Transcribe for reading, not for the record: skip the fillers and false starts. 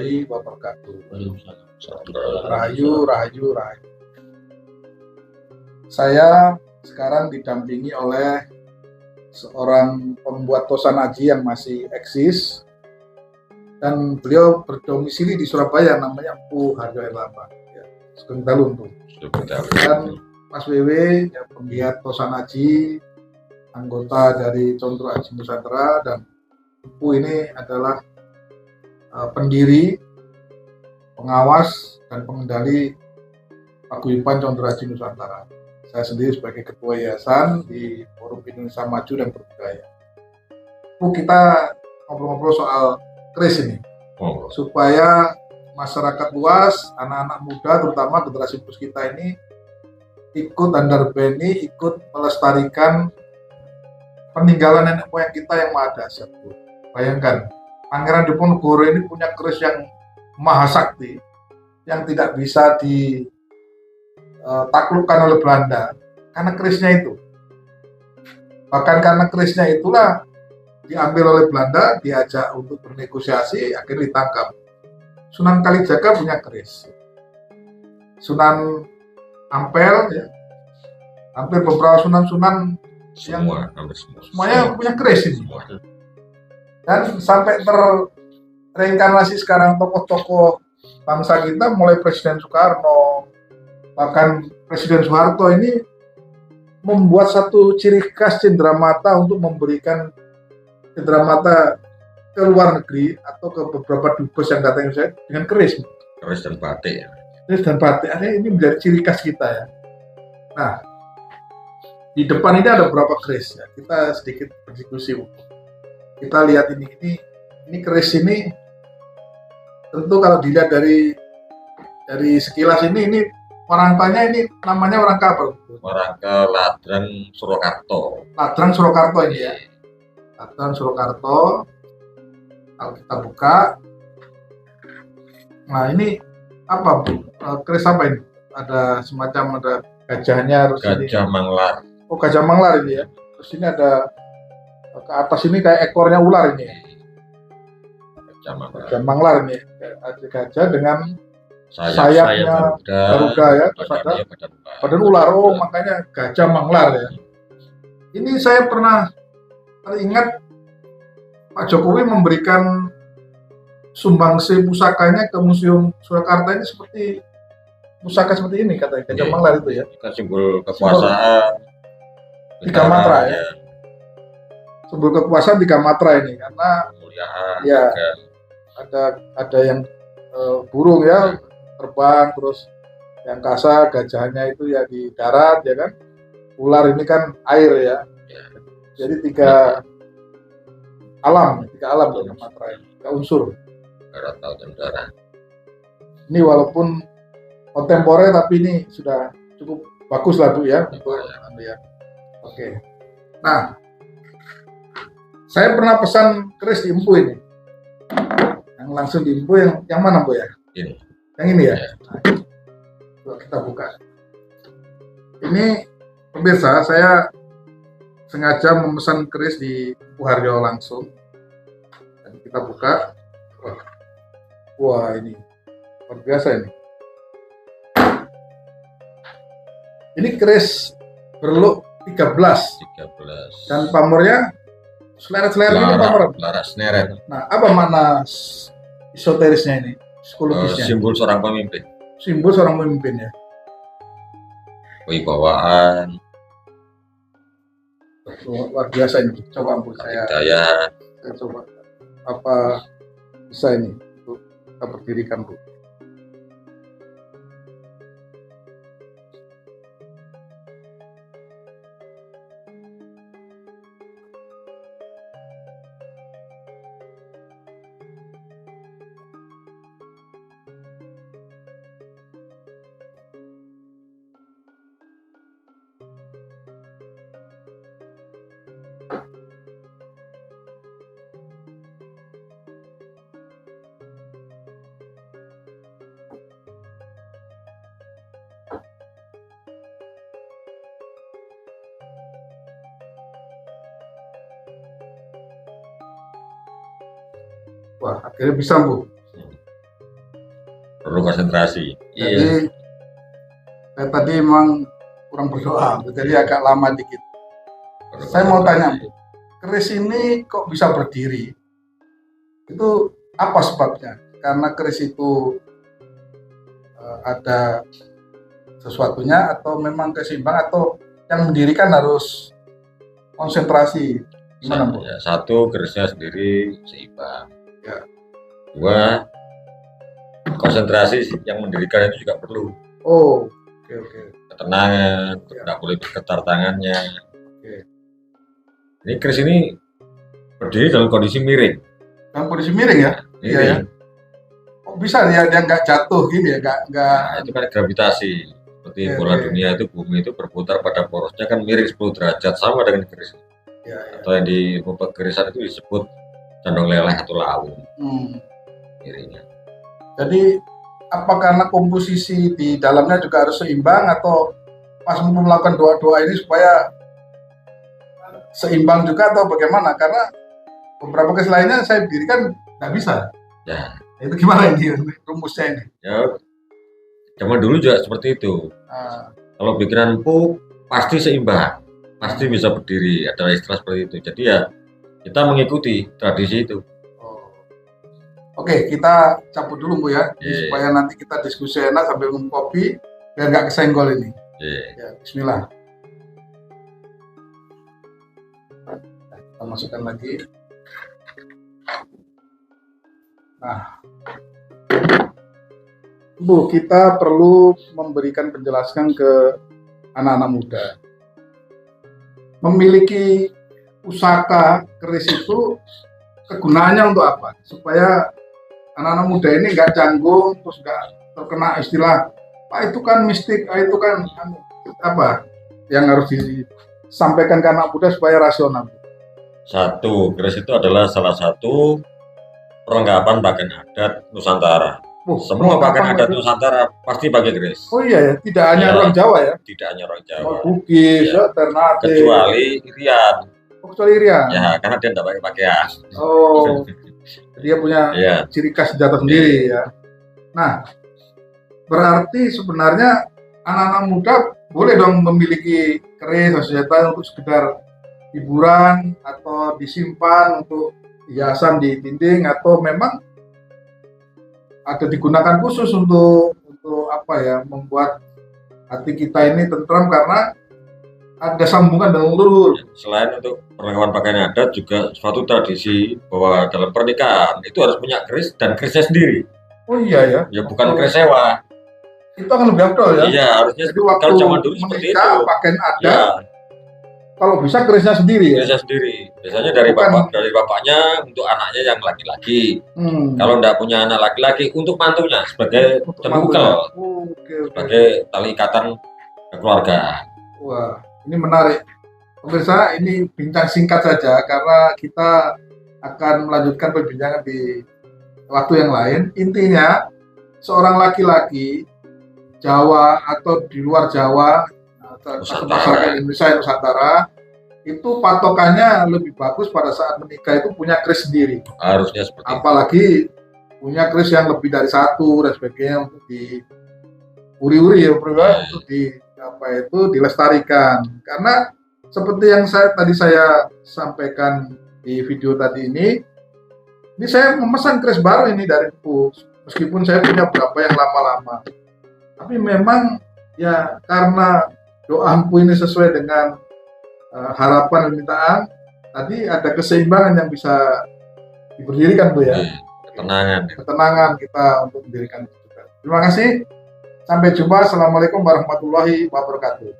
warahmatullahi wabarakatuh. Waalaikumsalam. Rahayu, rahayu, rahayu. Saya sekarang didampingi oleh seorang pembuat tosan aji yang masih eksis, dan beliau berdomisili di Surabaya, namanya Empu Harjo Erlambang. Ya, Sugeng Dalu tuh. Dan Mas WW, ya, penggiat tosan aji, anggota dari Condro Aji Nusantara, dan Empu ini adalah pendiri, pengawas, dan pengendali Paguyuban Condro Aji Nusantara. Saya sendiri sebagai ketua yayasan di Forum Indonesia Maju dan Berbudaya. Kita ngobrol-ngobrol soal keris ini, supaya masyarakat luas, anak-anak muda, terutama generasi bus kita ini ikut andarbeni, ikut melestarikan peninggalan nenek moyang kita yang maha dahsyat. Bayangkan, Pangeran Diponegoro ini punya keris yang maha sakti, yang tidak bisa ditaklukkan oleh Belanda karena kerisnya itu. Bahkan karena kerisnya itulah diambil oleh Belanda, diajak untuk bernegosiasi, akhirnya ditangkap. Sunan Kalijaga punya keris, Sunan Ampel, ya, hampir beberapa sunan-sunan semuanya punya keris ini. Dan sampai terreinkarnasi sekarang tokoh-tokoh bangsa kita, mulai Presiden Soekarno, bahkan Presiden Soeharto ini membuat satu ciri khas cenderamata untuk memberikan cenderamata ke luar negeri atau ke beberapa dubes yang datang dengan keris dan batik. Keris dan batik, ini menjadi ciri khas kita ya. Nah, di depan ini ada beberapa keris ya. Kita sedikit berdiskusi. Kita lihat ini keris ini, tentu kalau dilihat dari sekilas ini orangkanya ini namanya orangka apa? Orangka Ladrang Surakarta. Ladrang Surakarta ini ya. Ladrang Surakarta. Kalau kita buka, nah ini apa Bu? Keris apa ini? Ada semacam gajahnya, terus Gajah Manglar. Oh, Gajah Manglar ini ya. Terus ini ada ke atas ini kayak ekornya ular ini. Gajah Manglar ini. Ada gajah dengan sayapnya Garuda ya, badan ular. Oh, makanya Gajah Manglar ya. Ini saya pernah teringat Pak Jokowi memberikan sumbangsi pusakanya ke Museum Surakarta ini seperti pusaka seperti ini, katanya Gajah Manglar itu ya. Simbol kekuasaan Tiga Matra ya. Simbol kekuasaan Tiga Matra ini, karena ya ada yang burung ya terbang, terus yang kasa gajahnya itu ya di darat ya kan. Ular ini kan air ya. Jadi tiga alam Tiga Matra ini, tiga unsur. Darat, laut, dan udara. Ini walaupun kontemporer tapi ini sudah cukup bagus lah Bu ya untuk ya. Oke. Nah, saya pernah pesan keris di Empu ini. Yang langsung di Empu yang mana Bu ya? Ini. Yang ini ya. Nah, coba kita buka. Ini pemirsa, saya sengaja memesan keris di Empu Harjo langsung. Dan kita buka. Wah, ini luar biasa ini. Ini keris berluk 13. Dan pamornya seleret-seleret ini pamor. Seleret. Nah, apa makna esoterisnya ini? Psikologisnya. Simbol seorang pemimpin. Simbol seorang pemimpin ya. Kewibawaan. Luar biasa ini. Coba Bu, saya coba apa bisa ini untuk kita berdirikan Bu. Wah, akhirnya bisa Bu. perlu konsentrasi. Iya. Jadi saya tadi memang kurang berdoa, jadi agak lama dikit. perlu Saya mau tanya, konsentrasi. keris ini kok bisa berdiri? Itu apa sebabnya? Karena keris itu ada sesuatunya atau memang keseimbang atau yang mendirikan harus konsentrasi? Gimana, Bu? Ya, satu, kerisnya sendiri seimbang. Ya. Dua, konsentrasi yang mendirikan itu juga perlu. Oh, oke. Ketenangan, Ya. tidak boleh bergetar tangannya. Oke. Ini keris ini berdiri dalam kondisi miring. Dalam kondisi miring ya? Iya ya. Kok bisa dia nggak jatuh gini ya? Nggak. Nah, itu kan gravitasi. Seperti Oke, bola oke. dunia itu, bumi itu berputar pada porosnya kan miring 10 derajat, sama dengan keris. Ya. Atau yang di pemegerisan itu disebut condong leleh atau lawu miringnya. Jadi apa karena komposisi di dalamnya juga harus seimbang atau pas melakukan doa-doa ini supaya seimbang juga atau bagaimana? Karena beberapa keris lainnya saya dirikan nggak bisa. Ya, Itu gimana ini rumusnya ini? ya zaman dulu juga seperti itu. Ah, Kalau bikinan empuk pasti seimbang, pasti bisa berdiri. Ada istilah seperti itu. Jadi ya kita mengikuti tradisi itu. oh. Oke, kita cabut dulu Bu ya, Iya. supaya nanti kita diskusi enak sambil minum kopi biar nggak kesenggol ini. Iya. Ya, Bismillah. Kita masukkan lagi. Nah, Bu, kita perlu memberikan penjelasan ke anak-anak muda. Memiliki pusaka keris itu kegunaannya untuk apa? Supaya anak-anak muda ini nggak canggung, terus nggak terkena istilah, Pak itu kan mistik, itu kan apa yang harus disampaikan ke anak muda supaya rasional. Satu, keris itu adalah salah satu perlengkapan pakaian adat Nusantara. Semua pakaian adat Nusantara pasti pakai keris. Oh iya ya, tidak hanya Ya. orang Jawa ya, Tidak hanya orang oh, Jawa. Bugis, Ya. Ternate, Kecuali Irian. kecuali Irian. Ya, karena dia tidak pakai pakaian. Oh, dia punya Ya, ciri khas senjata sendiri ya. Nah, berarti sebenarnya anak-anak muda boleh dong memiliki keris atau senjata untuk sekedar hiburan atau disimpan untuk hiasan di dinding atau memang ada digunakan khusus untuk apa ya, membuat hati kita ini tentram karena ada sambungan dengan leluhur. selain untuk perlengkapan pakaian adat juga suatu tradisi bahwa dalam pernikahan itu harus punya keris dan kerisnya sendiri. Oh iya ya, Ya bukan keris sewa. itu akan lebih afdol ya. Iya, harusnya Jadi waktu kalau zaman dulu seperti itu. menikah pakaian adat, Ya, kalau bisa kerisnya sendiri ya. kerisnya sendiri. Biasanya dari Bukan- bapaknya untuk anaknya yang laki-laki. Hmm. Kalau enggak punya anak laki-laki untuk mantunya sebagai Untuk cembukel, mantunya. Oke. sebagai tali ikatan kekeluargaan. Wah, ini menarik. Pemirsa, ini bincang singkat saja karena kita akan melanjutkan perbincangan di waktu yang lain. Intinya, seorang laki-laki Jawa atau di luar Jawa atau Nusantara. masyarakat Indonesia yang Nusantara itu patokannya lebih bagus pada saat menikah itu punya keris sendiri. Harusnya seperti itu. Apalagi punya keris yang lebih dari satu dan sebagainya untuk di uri-uri ya, bro, untuk di apa itu dilestarikan. Karena seperti yang tadi saya sampaikan di video tadi ini saya memesan keris baru ini dari Empu, meskipun saya punya beberapa yang lama-lama. Tapi memang ya karena doa Empu ini sesuai dengan harapan dan permintaan, tadi ada keseimbangan yang bisa diberdirikan Bu ya. Ketenangan kita untuk mendirikan itu juga. Terima kasih. Sampai jumpa. Assalamualaikum warahmatullahi wabarakatuh.